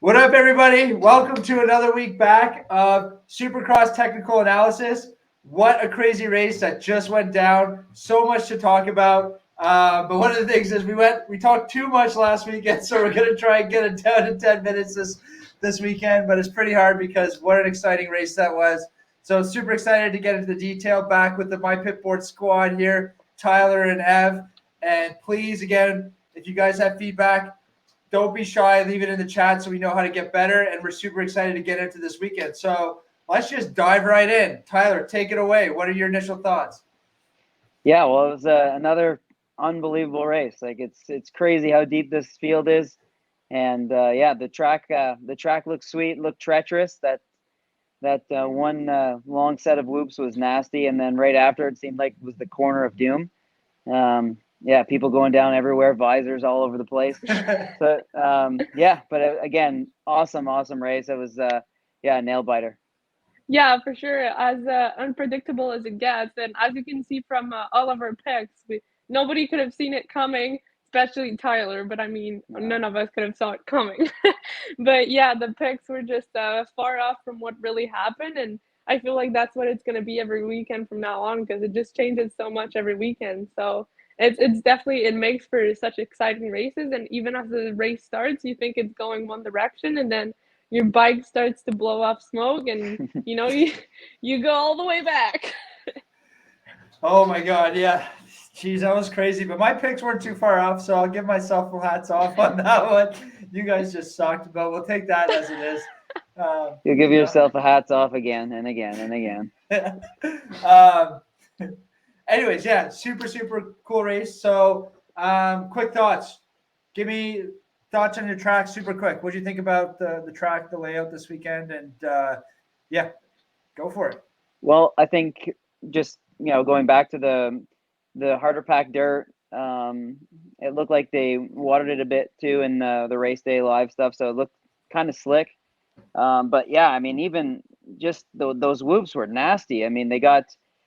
What up, everybody? Welcome to another week back of Supercross technical analysis. What a crazy race that just went down. So much to talk about. But one of the things is we talked too much last weekend, so we're gonna try and get it down to 10 minutes this weekend. But it's pretty hard because what an exciting race that was. So super excited to get into the detail. Back with the MyPITBOARD squad here, Tyler and Ev. And please, again, if you guys have feedback, don't be shy. Leave it in the chat so we know how to get better. And we're super excited to get into this weekend. So let's just dive right in. Tyler, take it away. What are your initial thoughts? Yeah, well, it was another unbelievable race. Like it's crazy how deep this field is, and yeah, the track looked sweet, looked treacherous. That one long set of whoops was nasty, and then right after it seemed like it was the corner of doom. Yeah, people going down everywhere, visors all over the place. So yeah, but again, awesome race. It was yeah, a nail biter. Yeah, for sure. As unpredictable as it gets, and as you can see from all of our picks, nobody could have seen it coming, especially Tyler. But I mean, none of us could have saw it coming. But yeah, the picks were just far off from what really happened, and I feel like that's what it's going to be every weekend from now on because it just changes so much every weekend. So it's definitely it makes for such exciting races, and even as the race starts, you think it's going one direction, and then your bike starts to blow off smoke and you go all the way back. Oh my God, yeah. Jeez, that was crazy. But my picks weren't too far off, so I'll give myself full hats off on that one. You guys just sucked, but we'll take that as it is. You'll give yourself a hats off again and again and again. Anyways, yeah, super cool race. So, quick thoughts. Give me thoughts on your track, super quick. What do you think about the track, the layout this weekend, and yeah, go for it. Well, I think just going back to the harder pack dirt, it looked like they watered it a bit too in the race day live stuff, so it looked kind of slick. But yeah, I mean, even just those whoops were nasty. I mean, they got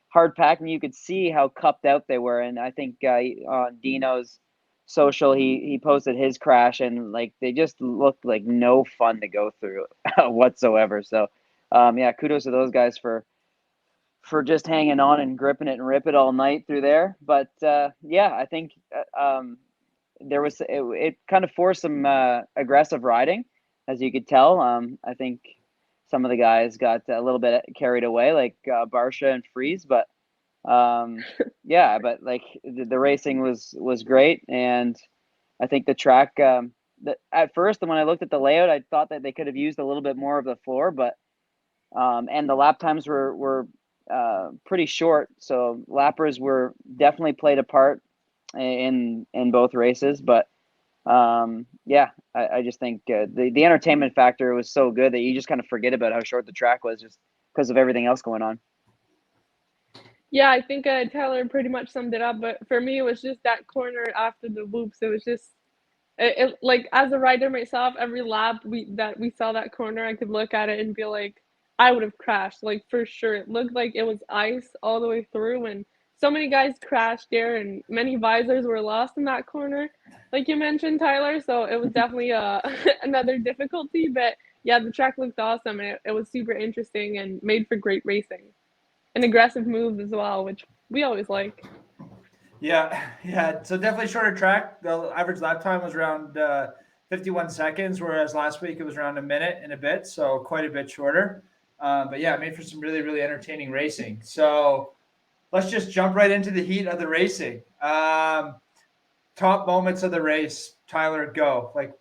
hard packed, and you could see how cupped out they were. And I think on Dino's social, he posted his crash, and like they just looked like no fun to go through whatsoever. So yeah, kudos to those guys for just hanging on and gripping it and rip it all night through there. But yeah, I think there was it kind of forced some aggressive riding, as you could tell. I think some of the guys got a little bit carried away, like Barsha and Freeze, but yeah, but like the racing was great, and I think the track. At first, when I looked at the layout, I thought that they could have used a little bit more of the floor, but and the lap times were pretty short, so lappers were definitely played a part in both races. But yeah, I just think the entertainment factor was so good that you just kind of forget about how short the track was just because of everything else going on. Yeah, I think Tyler pretty much summed it up. But for me, it was just that corner after the whoops. It was just like as a rider myself, every lap we saw that corner, I could look at it and be like, I would have crashed, like for sure. It looked like it was ice all the way through, and so many guys crashed there, and many visors were lost in that corner, like you mentioned, Tyler. So it was definitely another difficulty. But yeah, the track looked awesome, and it was super interesting and made for great racing and aggressive moves as well, which we always like. Yeah. So definitely shorter track. The average lap time was around 51 seconds, whereas last week it was around a minute and a bit, so quite a bit shorter. But yeah, made for some really entertaining racing. So let's just jump right into the heat of the racing. Top moments of the race, Tyler, go. Like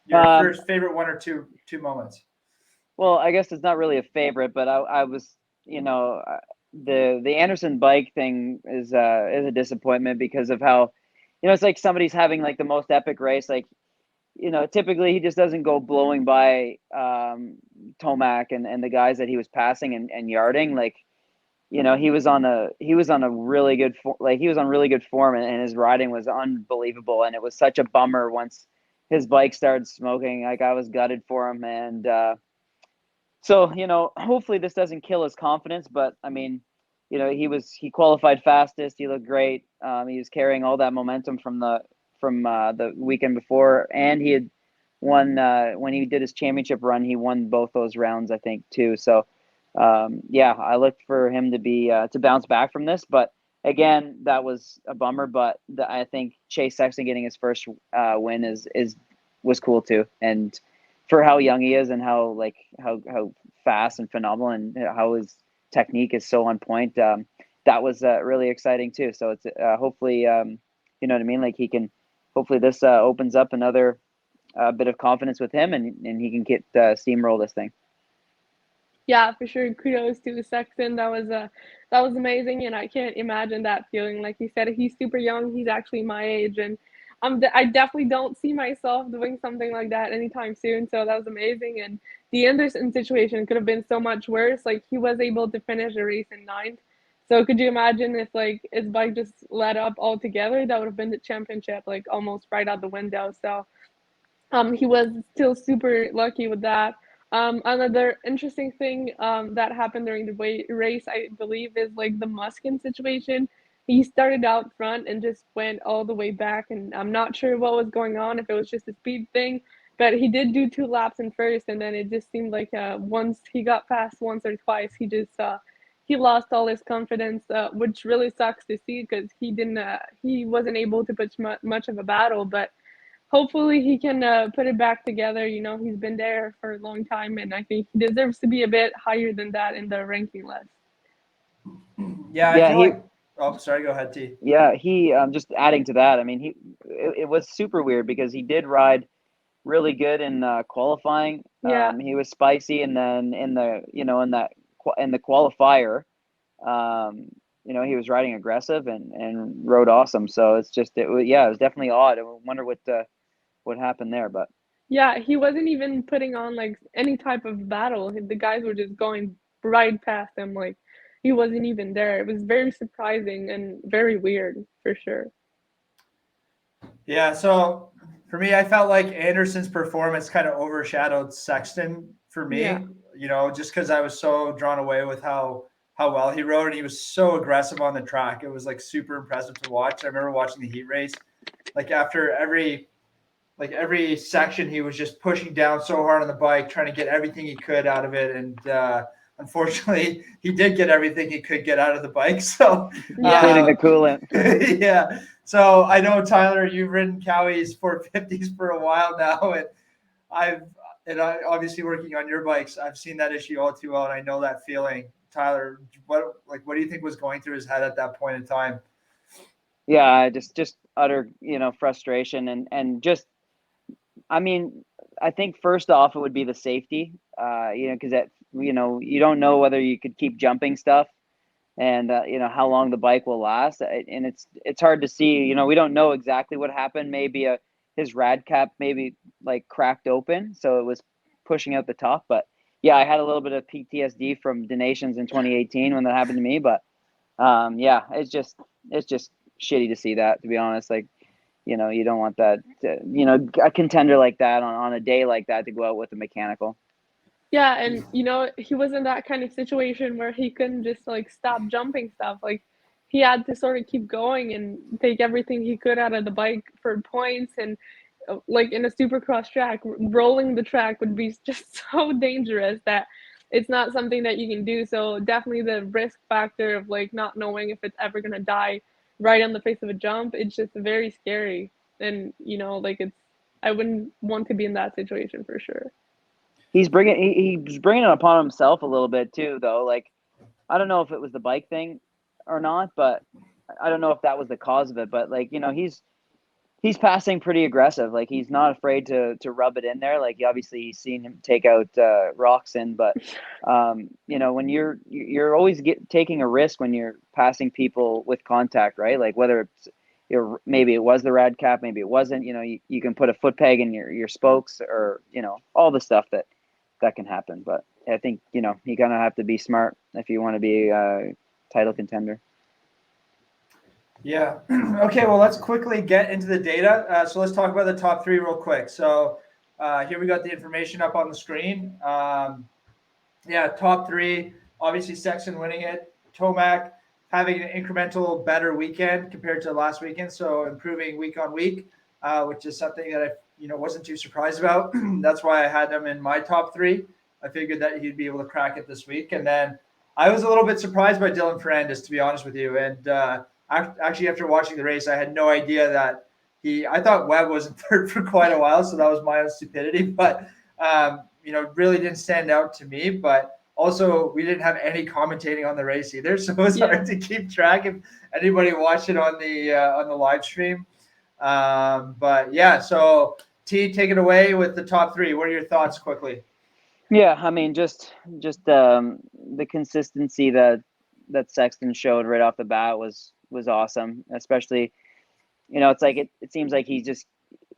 your first favorite one or two moments. Well, I guess it's not really a favorite, but I was, the Anderson bike thing is a disappointment because of how, it's like somebody's having like the most epic race. Like, typically he just doesn't go blowing by Tomac and the guys that he was passing and yarding. Like, he was on a really good he was on really good form, and his riding was unbelievable. And it was such a bummer once his bike started smoking. Like, I was gutted for him, and so, hopefully this doesn't kill his confidence, but I mean, he qualified fastest. He looked great. He was carrying all that momentum from the weekend before, and he had won when he did his championship run. He won both those rounds, I think, too. So, yeah, I looked for him to be to bounce back from this, but again, that was a bummer. But I think Chase Sexton getting his first win was cool too, and for how young he is and how fast and phenomenal and how his technique is so on point. That was really exciting too. So it's hopefully, you know what I mean? Like he can, hopefully this opens up another bit of confidence with him and he can get steamroll this thing. Yeah, for sure. Kudos to Sexton. That was amazing, and I can't imagine that feeling. Like you said, he's super young. He's actually my age, and I definitely don't see myself doing something like that anytime soon. So that was amazing. And the Anderson situation could have been so much worse. Like he was able to finish the race in ninth. So could you imagine if like his bike just let up altogether? That would have been the championship, like almost right out the window. So he was still super lucky with that. Another interesting thing that happened during the race, I believe, is like the Muskin situation. He started out front and just went all the way back, and I'm not sure what was going on, if it was just a speed thing, but he did do 2 laps in first, and then it just seemed like once he got past once or twice, he lost all his confidence, which really sucks to see because he wasn't able to put much of a battle, but hopefully he can put it back together. You know, he's been there for a long time, and I think he deserves to be a bit higher than that in the ranking list. Yeah, I feel like. Oh, sorry. Go ahead, T. Yeah, he just adding to that. I mean, it was super weird because he did ride really good in qualifying. Yeah. He was spicy, and then in the in the qualifier, he was riding aggressive and rode awesome. So it was definitely odd. I wonder what happened there, but Yeah, he wasn't even putting on like any type of battle. The guys were just going right past him, like he wasn't even there. It was very surprising and very weird for sure. Yeah, so for me, I felt like Anderson's performance kind of overshadowed Sexton for me. Yeah. Just because I was so drawn away with how well he rode, and he was so aggressive on the track. It was like super impressive to watch. I remember watching the heat race, like after every section, he was just pushing down so hard on the bike, trying to get everything he could out of it. And unfortunately, he did get everything he could get out of the bike. So, including the coolant. Yeah. So I know, Tyler, you've ridden Cowie's 450s for a while now, and obviously working on your bikes, I've seen that issue all too well, and I know that feeling. Tyler, what do you think was going through his head at that point in time? Yeah, just utter frustration and just. I mean, I think first off, it would be the safety, because you don't know whether you could keep jumping stuff and, how long the bike will last. And it's hard to see, we don't know exactly what happened. Maybe his rad cap maybe like cracked open. So it was pushing out the top. But yeah, I had a little bit of PTSD from donations in 2018 when that happened to me. But yeah, it's just shitty to see that, to be honest. Like, you don't want that, a contender like that on a day like that to go out with a mechanical. Yeah, and he was in that kind of situation where he couldn't just like stop jumping stuff. Like he had to sort of keep going and take everything he could out of the bike for points. And like in a Supercross track, rolling the track would be just so dangerous that it's not something that you can do. So definitely the risk factor of like not knowing if it's ever gonna die right on the face of a jump, it's just very scary. And I wouldn't want to be in that situation for sure. He's bringing it upon himself a little bit too, though. Like, I don't know if it was the bike thing or not, but I don't know if that was the cause of it. But like, he's passing pretty aggressive. Like, he's not afraid to rub it in there. Like, obviously he's seen him take out Roczen, but when you're always taking a risk when you're passing people with contact, right? Like whether it's maybe it was the rad cap, maybe it wasn't. You can put a foot peg in your spokes, or all the stuff that can happen. But I think you're gonna have to be smart if you want to be a title contender. Yeah. Okay, well, let's quickly get into the data. So let's talk about the top three real quick. So here we got the information up on the screen. Top three, obviously Sexton winning it. Tomac having an incremental better weekend compared to last weekend, so improving week on week. which is something that I wasn't too surprised about. That's why I had him in my top three. I figured that he'd be able to crack it this week, and then I was a little bit surprised by Dylan Ferrandis, to be honest with you. And actually, after watching the race, I had no idea that I thought Webb was in third for quite a while, so that was my own stupidity. But really didn't stand out to me. But also, we didn't have any commentating on the race either, so it was hard to keep track if anybody watched it on the live stream. But yeah, so T, take it away with the top three. What are your thoughts quickly? Yeah, I mean, just the consistency that Sexton showed right off the bat was awesome. Especially, it's like it seems like he just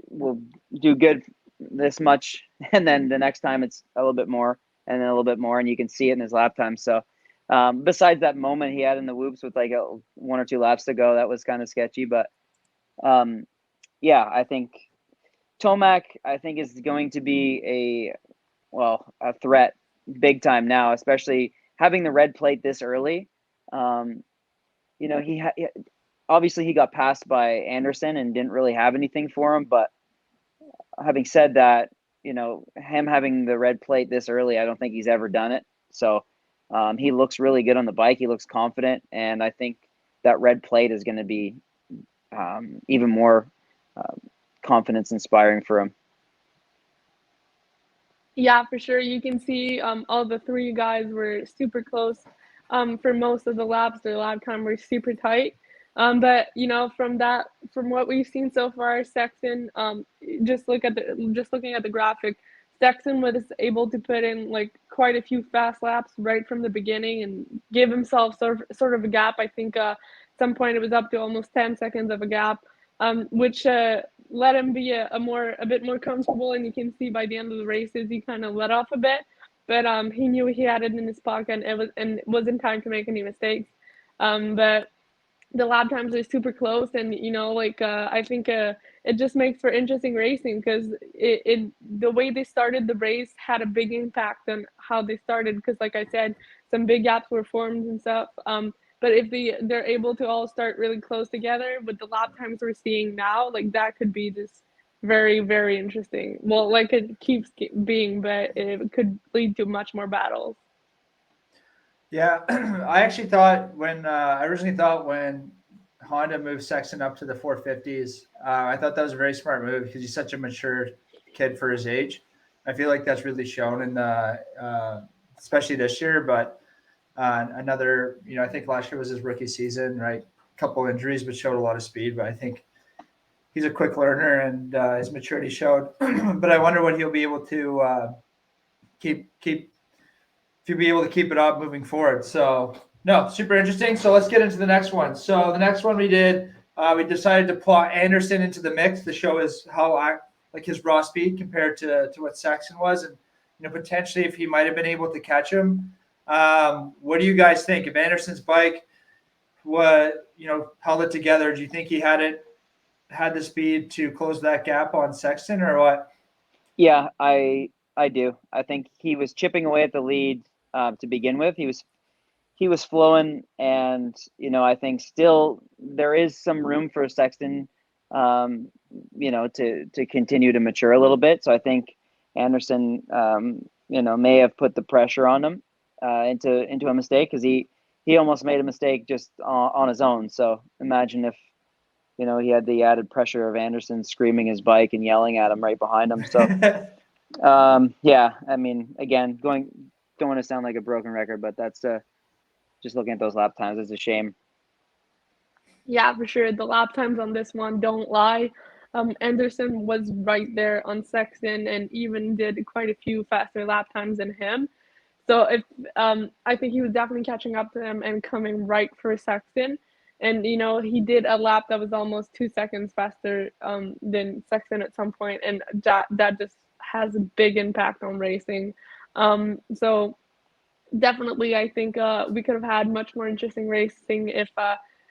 will do good this much, and then the next time it's a little bit more, and then a little bit more, and you can see it in his lap time. So, besides that moment he had in the whoops with like 1 or 2 laps to go, that was kind of sketchy. But yeah, I think Tomac, is going to be a threat big time now, especially having the red plate this early. He obviously he got passed by Anderson and didn't really have anything for him. But having said that, him having the red plate this early, I don't think he's ever done it. So he looks really good on the bike. He looks confident, and I think that red plate is going to be even more confidence inspiring for him. Yeah, for sure. You can see all the three guys were super close for most of the laps. Their lap time were super tight. But from what we've seen so far, Sexton, just looking at the graphic, Sexton was able to put in like quite a few fast laps right from the beginning and give himself sort of a gap. I think at some point it was up to almost 10 seconds of a gap, which let him be a bit more comfortable. And you can see by the end of the races he kind of let off a bit, but he knew he had it in his pocket, and it wasn't time to make any mistakes. But the lap times are super close, and I think it just makes for interesting racing, because the way they started the race had a big impact on how they started, because like I said, some big gaps were formed and stuff. But if they're able to all start really close together with the lap times we're seeing now, like that could be just very, very interesting. Well, like it keeps being, but it could lead to much more battles. Yeah, I actually thought I originally thought when Honda moved Sexton up to the 450s, I thought that was a very smart move because he's such a mature kid for his age. I feel like that's really shown in especially this year. But another, I think last year was his rookie season, right? A couple injuries, but showed a lot of speed. But I think he's a quick learner, and his maturity showed. But I wonder what he'll be able to keep if you'll be able to keep it up moving forward. So no, super interesting. So let's get into the next one. So the next one we decided to plot Anderson into the mix. The show is how his raw speed compared to what Sexton was, and potentially if he might have been able to catch him. What do you guys think? If Anderson's bike held it together, do you think he had the speed to close that gap on Sexton, or what? Yeah, I do. I think he was chipping away at the lead to begin with. He was flowing, and I think still there is some room for Sexton, to continue to mature a little bit. So I think Anderson, may have put the pressure on him into a mistake, because he almost made a mistake just on his own. So imagine if he had the added pressure of Anderson screaming his bike and yelling at him right behind him. So yeah, I mean, again, don't want to sound like a broken record, but that's just looking at those lap times, it's a shame. Yeah, for sure. The lap times on this one don't lie. Anderson was right there on Sexton and even did quite a few faster lap times than him. So I think he was definitely catching up to him and coming right for Sexton. And he did a lap that was almost 2 seconds faster than Sexton at some point, and that just has a big impact on racing. So definitely, I think we could have had much more interesting racing if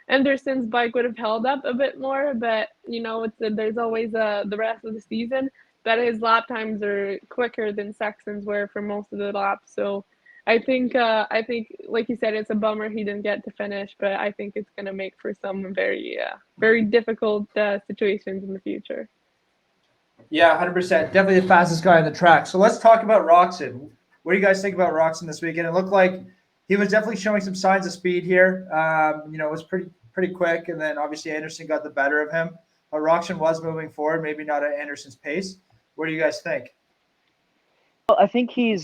Anderson's bike would have held up a bit more. But there's always the rest of the season. But his lap times are quicker than Sexton's were for most of the laps. So I think like you said, it's a bummer he didn't get to finish. But I think it's going to make for some very very difficult situations in the future. Yeah, 100%. Definitely the fastest guy on the track. So let's talk about Roczen. What do you guys think about Roczen this weekend? It looked like he was definitely showing some signs of speed here. It was pretty quick, and then obviously Anderson got the better of him. But Roczen was moving forward, maybe not at Anderson's pace. What do you guys think? Well, I think I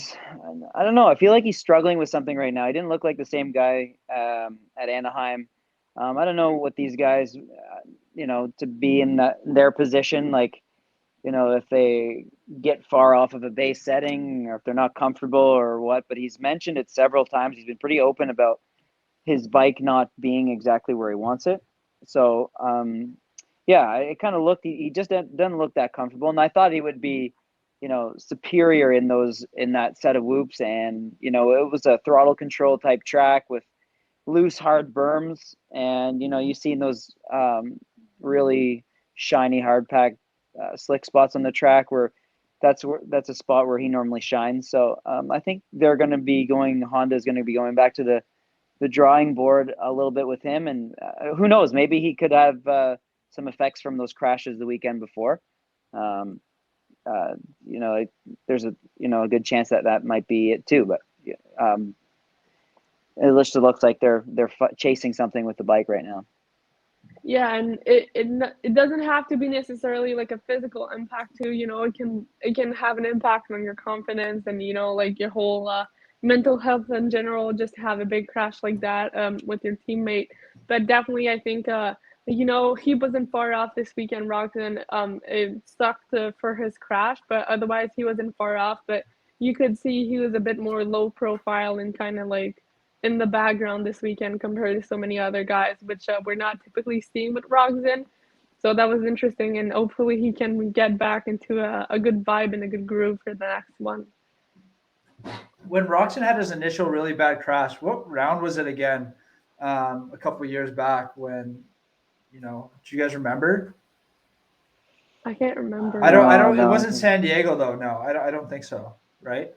don't know. I feel like he's struggling with something right now. He didn't look like the same guy at Anaheim. I don't know what these guys, to be in their position, like, if they get far off of a base setting or if they're not comfortable or what. But he's mentioned it several times. He's been pretty open about his bike not being exactly where he wants it. So, yeah, it kind of looked, he just doesn't look that comfortable. And I thought he would be, superior in that set of whoops. And, it was a throttle control type track with loose, hard berms. And, you've seen those really shiny, hard pack slick spots on the track where that's a spot where he normally shines. So I think Honda's going to be going back to the drawing board a little bit with him. And who knows, maybe he could have some effects from those crashes the weekend before. There's a good chance that might be it too. But it just looks like they're chasing something with the bike right now. Yeah, and it doesn't have to be necessarily like a physical impact too. It can have an impact on your confidence and like your whole mental health in general. Just to have a big crash like that with your teammate. But definitely, I think he wasn't far off this weekend. Roczen it sucked for his crash, but otherwise he wasn't far off. But you could see he was a bit more low profile and kind of like in the background this weekend compared to so many other guys, which we're not typically seeing with Roczen. So that was interesting, and hopefully he can get back into a good vibe and a good groove for the next one. When Roczen had his initial really bad crash, what round was it again? A couple of years back when, do you guys remember? I can't remember. I don't. No. It wasn't San Diego though. No, I don't think so. Right?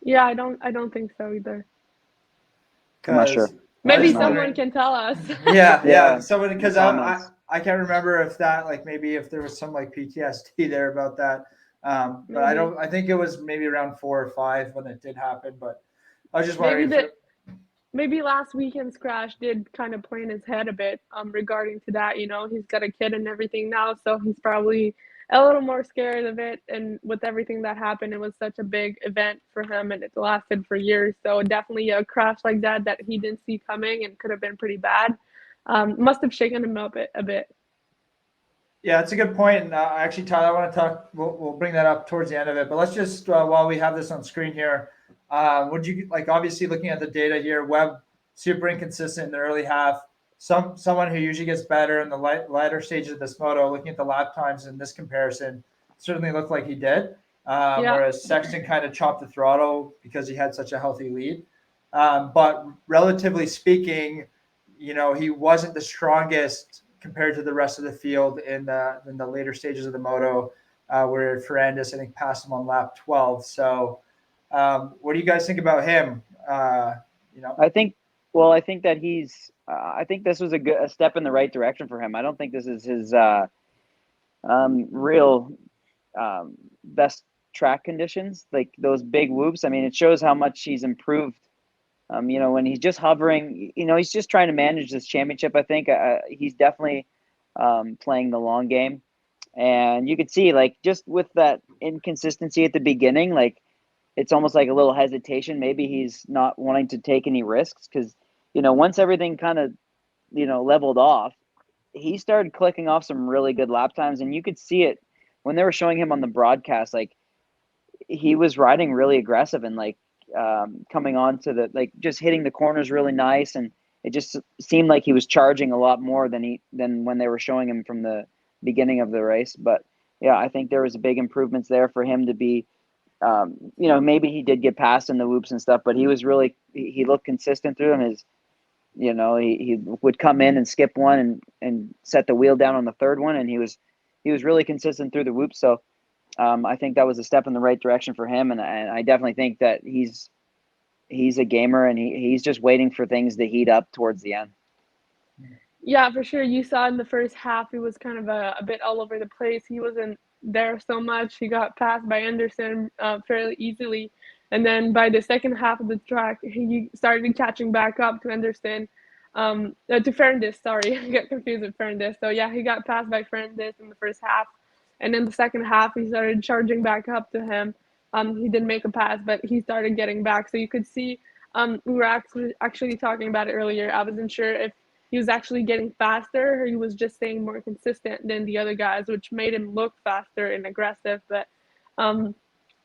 Yeah, I don't think so either. I'm not sure. Maybe someone can tell us. Yeah. Someone, because I can't remember if that, like, maybe if there was some like PTSD there about that. But I think it was maybe around 4 or 5 when it did happen. But I was just wondering. Maybe last weekend's crash did kind of play in his head a bit regarding to that. He's got a kid and everything now, so he's probably a little more scared of it. And with everything that happened, it was such a big event for him, and it lasted for years. So definitely a crash like that he didn't see coming and could have been pretty bad. Must have shaken him up a bit. Yeah, it's a good point. And actually, Tyler, I want to talk. We'll bring that up towards the end of it. But let's just while we have this on screen here. Would you like, obviously looking at the data here, Webb super inconsistent in the early half. Someone who usually gets better in the lighter stages of this moto, looking at the lap times in this comparison, certainly looked like he did. Whereas Sexton kind of chopped the throttle because he had such a healthy lead. But relatively speaking, he wasn't the strongest compared to the rest of the field in the later stages of the moto, where Ferrandis, I think, passed him on lap 12. So. What do you guys think about him? I think that I think this was a step in the right direction for him. I don't think this is his real best track conditions, like those big whoops. I mean, it shows how much he's improved. When he's just hovering, he's just trying to manage this championship. I think he's definitely playing the long game, and you could see, like, just with that inconsistency at the beginning, like, it's almost like a little hesitation. Maybe he's not wanting to take any risks because, once everything kind of, leveled off, he started clicking off some really good lap times. And you could see it when they were showing him on the broadcast. Like, he was riding really aggressive and, like, coming on to just hitting the corners really nice. And it just seemed like he was charging a lot more than when they were showing him from the beginning of the race. But yeah, I think there was big improvements there for him to be, maybe he did get past in the whoops and stuff, but he was really, he looked consistent through them. He would come in and skip one and set the wheel down on the third one. And he was really consistent through the whoops. So I think that was a step in the right direction for him. And I definitely think that he's a gamer and he's just waiting for things to heat up towards the end. Yeah, for sure. You saw in the first half, he was kind of a bit all over the place. He wasn't there so much. He got passed by Anderson fairly easily. And then by the second half of the track, he started catching back up to Anderson, to Ferrandis, sorry. I get confused with Ferrandis. So yeah, he got passed by Ferrandis in the first half. And in the second half, he started charging back up to him. He didn't make a pass, but he started getting back. So you could see, we were actually talking about it earlier. I wasn't sure if he was actually getting faster or he was just staying more consistent than the other guys, which made him look faster and aggressive. But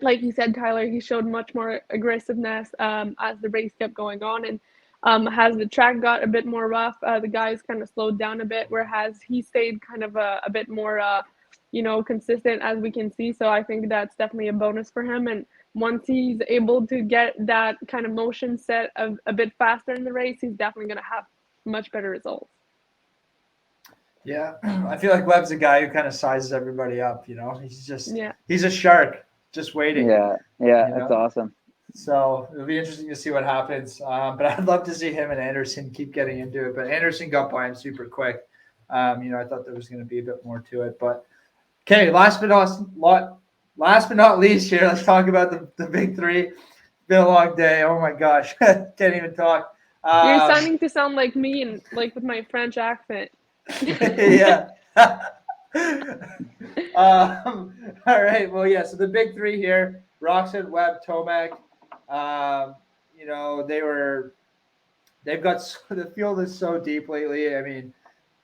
like you said, Tyler, he showed much more aggressiveness as the race kept going on. And as the track got a bit more rough, the guys kind of slowed down a bit, whereas he stayed kind of a bit more consistent, as we can see. So I think that's definitely a bonus for him. And once he's able to get that kind of motion set a bit faster in the race, he's definitely going to have much better results. Yeah, I feel like Webb's a guy who kind of sizes everybody up. He's a shark just waiting. Yeah, that's awesome. So it'll be interesting to see what happens. But I'd love to see him and Anderson keep getting into it. But Anderson got by him super quick. I thought there was going to be a bit more to it. But okay, last but not least here, let's talk about the big three. It's been a long day. Oh my gosh, can't even talk. You're starting to sound like me, and like with my French accent. Yeah. All right. Well, yeah. So the big three here: Roczen, Webb, Tomac. They've got the field is so deep lately. I mean,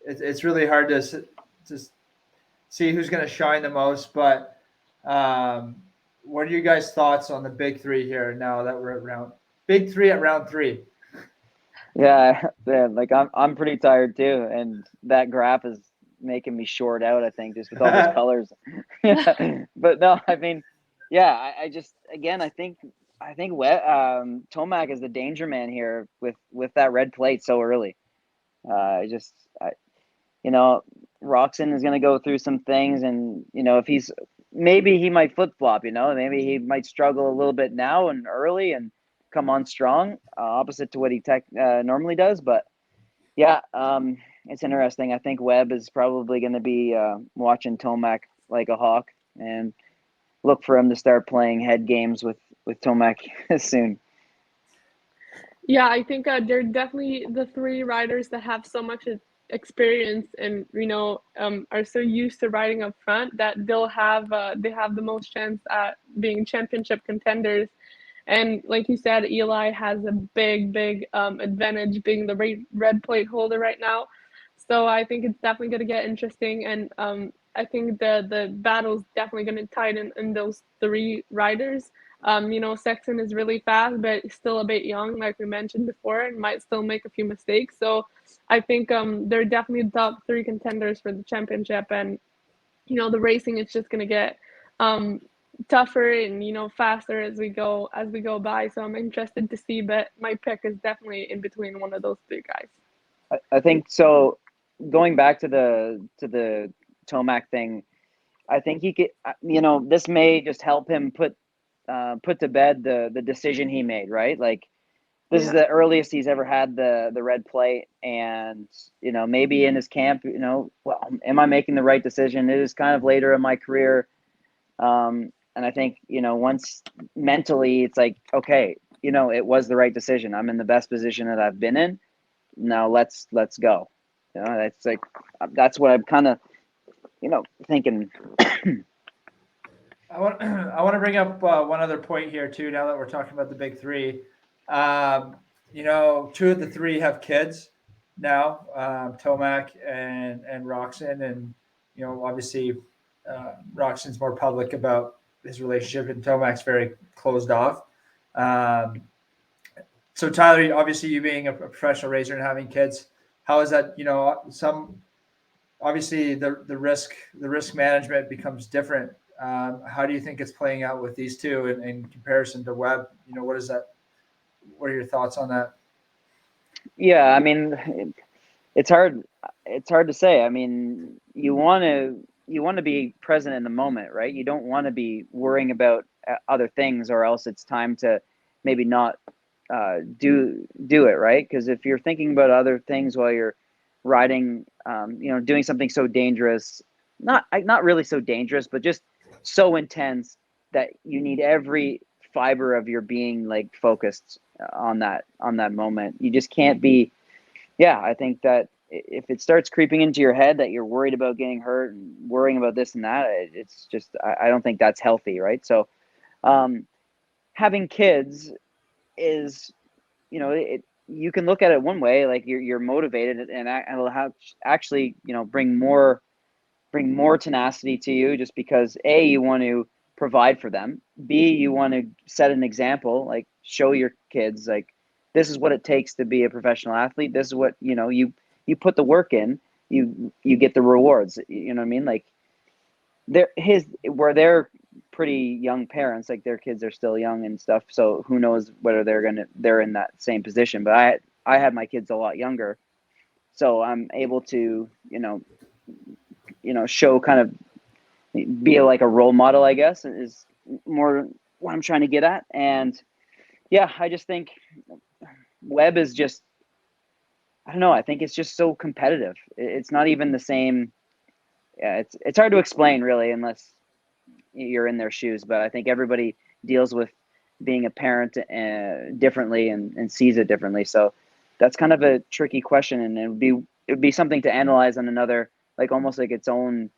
it's really hard to see who's going to shine the most. But what are you guys' thoughts on the big three here now that we're at big three at round 3? Yeah, like I'm pretty tired too, and that graph is making me short out, I think, just with all those colors. Yeah. But no, I mean, yeah, I just again I think Tomac is the danger man here with that red plate so early. Roczen is going to go through some things, and if maybe he might flip flop. Maybe he might struggle a little bit now and early and come on strong, opposite to what he normally does. But yeah, it's interesting. I think Webb is probably going to be watching Tomac like a hawk and look for him to start playing head games with Tomac soon. Yeah, I think they're definitely the three riders that have so much experience and are so used to riding up front that they have the most chance at being championship contenders. And like you said, Eli has a big advantage being the red plate holder right now. So I think it's definitely going to get interesting, and I think the battle's definitely going to tighten in those three riders. Sexton is really fast, but still a bit young, like we mentioned before, and might still make a few mistakes. So I think they're definitely the top 3 contenders for the championship. And the racing is just going to get tougher and faster as we go by. So I'm interested to see, but my pick is definitely in between one of those 3 guys. I think so. Going back to the Tomac thing, I think he could. This may just help him put to bed the decision he made. Right, like this is the earliest he's ever had the red plate, and maybe in his camp, well, am I making the right decision? It is kind of later in my career, and I think once mentally it's like, okay, it was the right decision. I'm in the best position that I've been in. Now let's go. That's what I'm kind of thinking. I want to bring up one other point here too. Now that we're talking about the big three, 2 of the 3 have kids now, Tomac and Roczen, and obviously Roczen's more public about his relationship, and Tomac's very closed off. So Tyler, obviously you being a professional racer and having kids, how is that? Obviously the risk management becomes different. How do you think it's playing out with these 2 in comparison to Webb? What is that? What are your thoughts on that? Yeah, I mean, it's hard to say. I mean, you want to be present in the moment, right? You don't want to be worrying about other things, or else it's time to maybe not do it, right? Because if you're thinking about other things while you're riding, doing something so dangerous, not really so dangerous, but just so intense that you need every fiber of your being like focused on that moment. You just can't be. Yeah, I think that if it starts creeping into your head that you're worried about getting hurt and worrying about this and that, it's just I don't think that's healthy, right? So having kids is, you can look at it one way, like you're motivated and it'll have actually, bring more tenacity to you, just because A, you want to provide for them, B, you want to set an example, like show your kids like this is what it takes to be a professional athlete. This is what, you put the work in, you get the rewards. You know what I mean? Like they're pretty young parents, like their kids are still young and stuff, so who knows whether they're in that same position. But I had my kids a lot younger, so I'm able to show, kind of be like a role model, I guess, is more what I'm trying to get at. And yeah, I just think web is just, I don't know, I think it's just so competitive. It's not even the same. Yeah, it's hard to explain really unless you're in their shoes, but I think everybody deals with being a parent differently and sees it differently. So that's kind of a tricky question, and it would be something to analyze on another, like almost like its own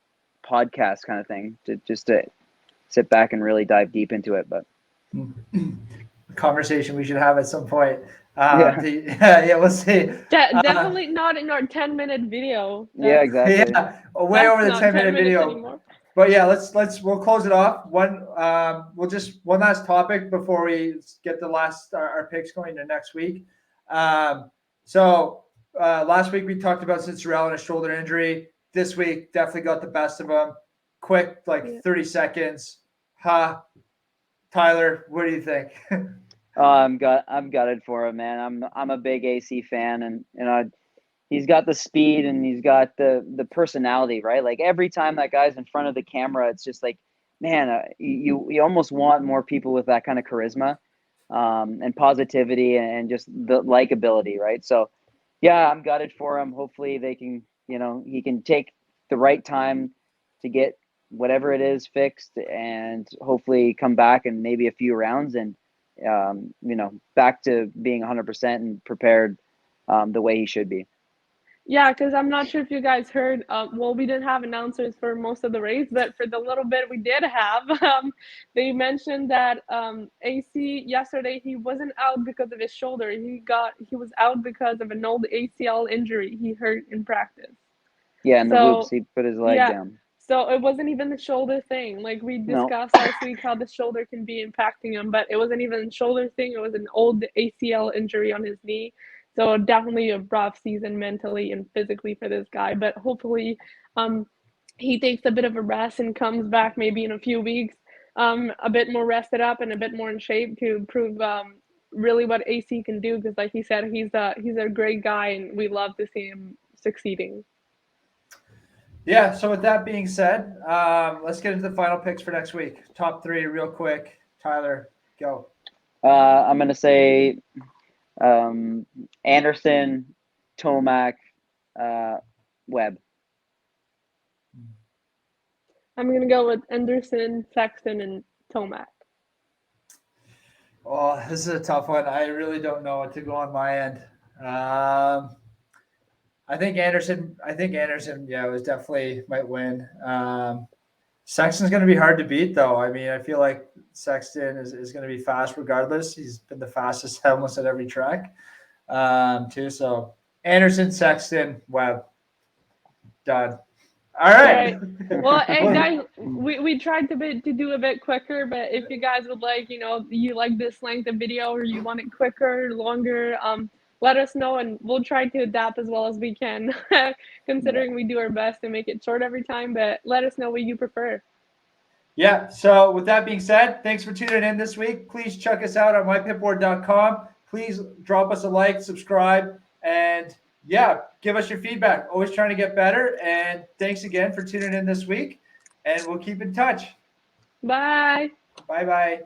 podcast kind of thing, to sit back and really dive deep into it. But conversation we should have at some point. Yeah. We'll see. Definitely not in our 10-minute video. Yeah, exactly. Yeah, way over the not 10-minute video. anymore. But yeah, we'll close it off. One last topic before we get our picks going to next week. So last week we talked about Cinderella and a shoulder injury. This week definitely got the best of him. Quick, 30 seconds. Tyler, what do you think? I'm gutted for him, man. I'm a big AC fan, and he's got the speed and he's got the personality, right? Like every time that guy's in front of the camera, it's just like, man, you almost want more people with that kind of charisma, and positivity and just the likability, right? So yeah, I'm gutted for him. Hopefully they can, he can take the right time to get whatever it is fixed, and hopefully come back in maybe a few rounds and back to being 100% and prepared the way he should be. Yeah, because I'm not sure if you guys heard. We didn't have announcers for most of the race, but for the little bit we did have, they mentioned that AC yesterday, he wasn't out because of his shoulder. He was out because of an old ACL injury he hurt in practice. Yeah, and the whoops, he put his leg down. So it wasn't even the shoulder thing. Like we discussed last week how the shoulder can be impacting him, but it wasn't even a shoulder thing. It was an old ACL injury on his knee. So definitely a rough season mentally and physically for this guy. But hopefully he takes a bit of a rest and comes back maybe in a few weeks, a bit more rested up and a bit more in shape to prove really what AC can do. Because like he said, he's a great guy and we love to see him succeeding. Yeah, so with that being said, let's get into the final picks for next week. Top three real quick. Tyler, go. I'm going to say Anderson, Tomac, Webb. I'm going to go with Anderson, Sexton, and Tomac. Oh, this is a tough one. I really don't know what to go on my end. I think Anderson, yeah, was definitely might win. Sexton's going to be hard to beat, though. I mean, I feel like Sexton is going to be fast regardless. He's been the fastest almost at every track, too. So Anderson, Sexton, Webb. Done. All right. Well, hey, guys, we tried to do a bit quicker, but if you guys would like, you like this length of video or you want it quicker, longer, let us know and we'll try to adapt as well as we can, considering we do our best to make it short every time, but let us know what you prefer. Yeah, so with that being said, thanks for tuning in this week. Please check us out on mypitboard.com. Please drop us a like, subscribe, and yeah, give us your feedback. Always trying to get better, and thanks again for tuning in this week, and we'll keep in touch. Bye. Bye-bye.